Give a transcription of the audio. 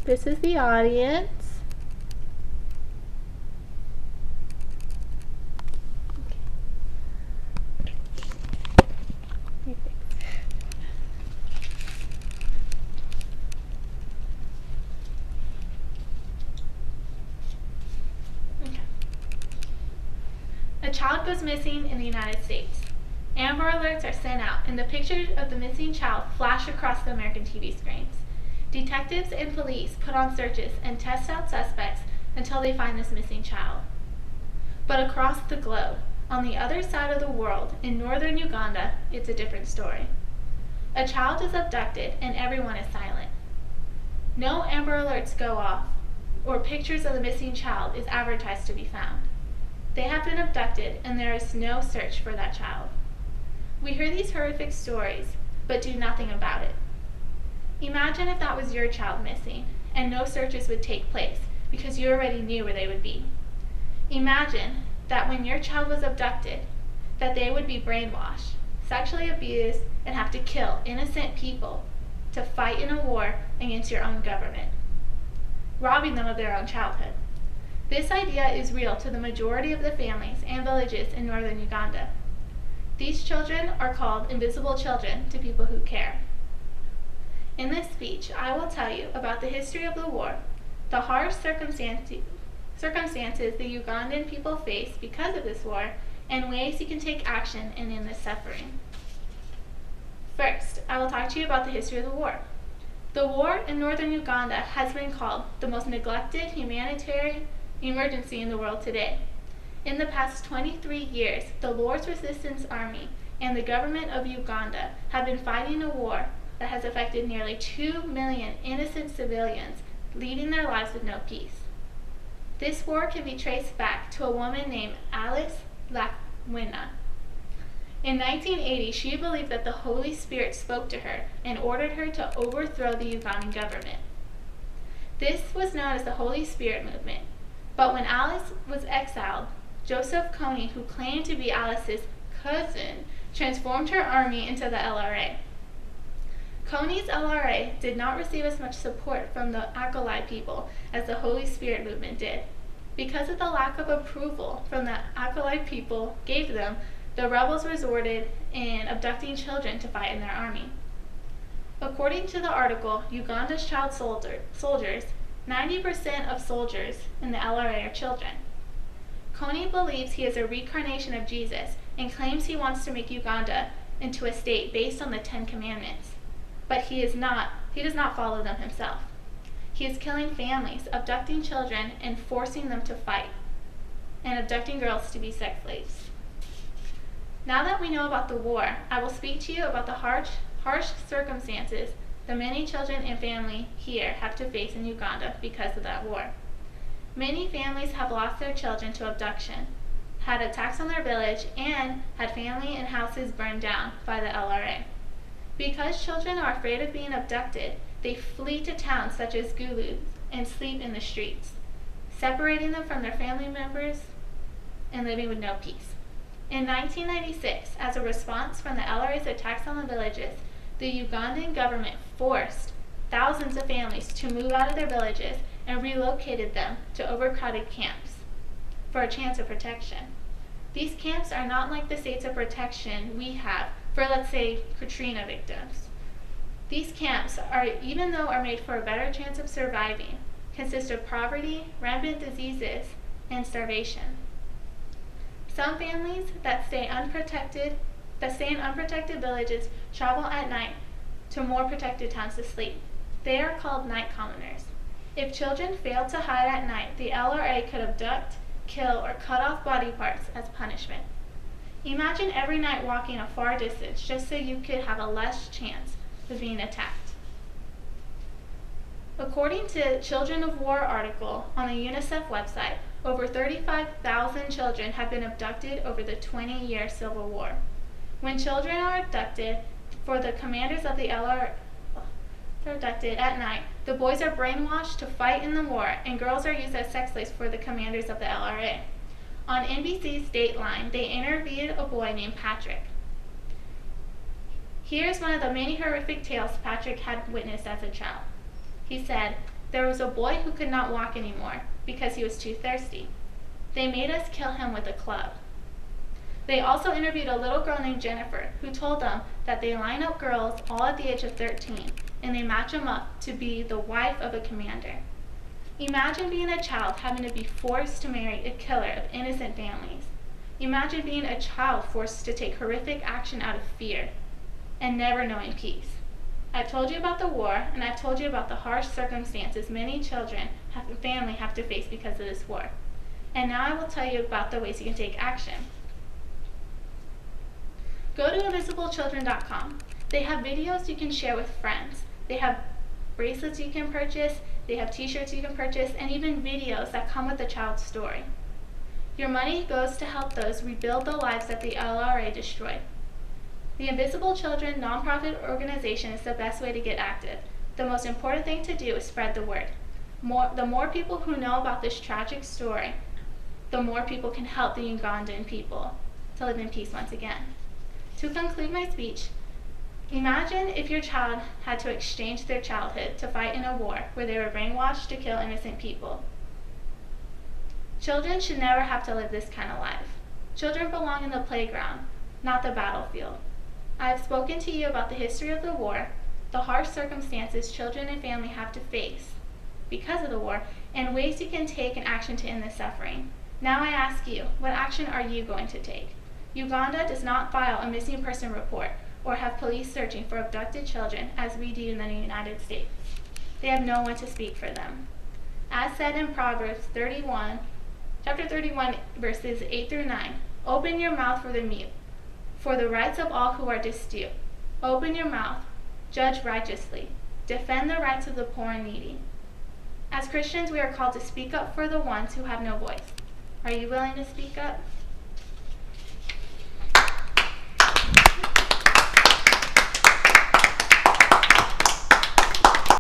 This is the audience. Okay. A child goes missing in the United States. Amber alerts are sent out, and the pictures of the missing child flash across the American TV screens. Detectives and police put on searches and test out suspects until they find this missing child. But across the globe, on the other side of the world, in northern Uganda, it's a different story. A child is abducted and everyone is silent. No Amber Alerts go off, or pictures of the missing child is advertised to be found. They have been abducted and there is no search for that child. We hear these horrific stories, but do nothing about it. Imagine if that was your child missing and no searches would take place because you already knew where they would be. Imagine that when your child was abducted, that they would be brainwashed, sexually abused, and have to kill innocent people to fight in a war against your own government, robbing them of their own childhood. This idea is real to the majority of the families and villages in northern Uganda. These children are called invisible children to people who care. In this speech, I will tell you about the history of the war, the harsh circumstances the Ugandan people face because of this war, and ways you can take action and end this suffering. First, I will talk to you about the history of the war. The war in northern Uganda has been called the most neglected humanitarian emergency in the world today. In the past 23 years, the Lord's Resistance Army and the government of Uganda have been fighting a war that has affected nearly 2 million innocent civilians, leading their lives with no peace. This war can be traced back to a woman named Alice Lakwena. In 1980, she believed that the Holy Spirit spoke to her and ordered her to overthrow the Ugandan government. This was known as the Holy Spirit movement. But when Alice was exiled, Joseph Kony, who claimed to be Alice's cousin, transformed her army into the LRA. Kony's LRA did not receive as much support from the Akolai people as the Holy Spirit movement did. Because of the lack of approval from the Akolai people gave them, the rebels resorted in abducting children to fight in their army. According to the article, Uganda's child soldiers, 90% of soldiers in the LRA are children. Kony believes he is a reincarnation of Jesus and claims he wants to make Uganda into a state based on the 10 Commandments. But he does not follow them himself. He is killing families, abducting children, and forcing them to fight, and abducting girls to be sex slaves. Now that we know about the war, I will speak to you about the harsh circumstances that many children and families here have to face in Uganda because of that war. Many families have lost their children to abduction, had attacks on their village, and had family and houses burned down by the LRA. Because children are afraid of being abducted, they flee to towns such as Gulu and sleep in the streets, separating them from their family members and living with no peace. In 1996, as a response from the LRA's attacks on the villages, the Ugandan government forced thousands of families to move out of their villages and relocated them to overcrowded camps for a chance of protection. These camps are not like the states of protection we have for, let's say, Katrina victims. These camps, even though are made for a better chance of surviving, consist of poverty, rampant diseases, and starvation. Some families that stay in unprotected villages travel at night to more protected towns to sleep. They are called night commoners. If children fail to hide at night, the LRA could abduct, kill, or cut off body parts as punishment. Imagine every night walking a far distance just so you could have a less chance of being attacked. According to Children of War article on the UNICEF website, over 35,000 children have been abducted over the 20-year Civil War. When children are abducted for the commanders of the LRA, they're abducted at night, the boys are brainwashed to fight in the war, and girls are used as sex slaves for the commanders of the LRA. On NBC's Dateline, they interviewed a boy named Patrick. Here's one of the many horrific tales Patrick had witnessed as a child. He said, there was a boy who could not walk anymore because he was too thirsty. They made us kill him with a club. They also interviewed a little girl named Jennifer who told them that they line up girls all at the age of 13 and they match them up to be the wife of a commander. Imagine being a child having to be forced to marry a killer of innocent families. Imagine being a child forced to take horrific action out of fear and never knowing peace. I've told you about the war, and I've told you about the harsh circumstances many children and families have to face because of this war. And now I will tell you about the ways you can take action. Go to invisibleChildren.com. They have videos you can share with friends. They have bracelets you can purchase, they have t-shirts you can purchase, and even videos that come with the child's story. Your money goes to help those rebuild the lives that the LRA destroyed. The Invisible Children nonprofit organization is the best way to get active. The most important thing to do is spread the word. The more people who know about this tragic story, the more people can help the Ugandan people to live in peace once again. To conclude my speech, imagine if your child had to exchange their childhood to fight in a war where they were brainwashed to kill innocent people. Children should never have to live this kind of life. Children belong in the playground, not the battlefield. I have spoken to you about the history of the war, the harsh circumstances children and family have to face because of the war, and ways you can take an action to end the suffering. Now I ask you, what action are you going to take? Uganda does not file a missing person report or have police searching for abducted children as we do in the United States. They have no one to speak for them. As said in Proverbs chapter 31, verses 8 through 9, open your mouth for the mute, for the rights of all who are destitute. Open your mouth, judge righteously, defend the rights of the poor and needy. As Christians, we are called to speak up for the ones who have no voice. Are you willing to speak up?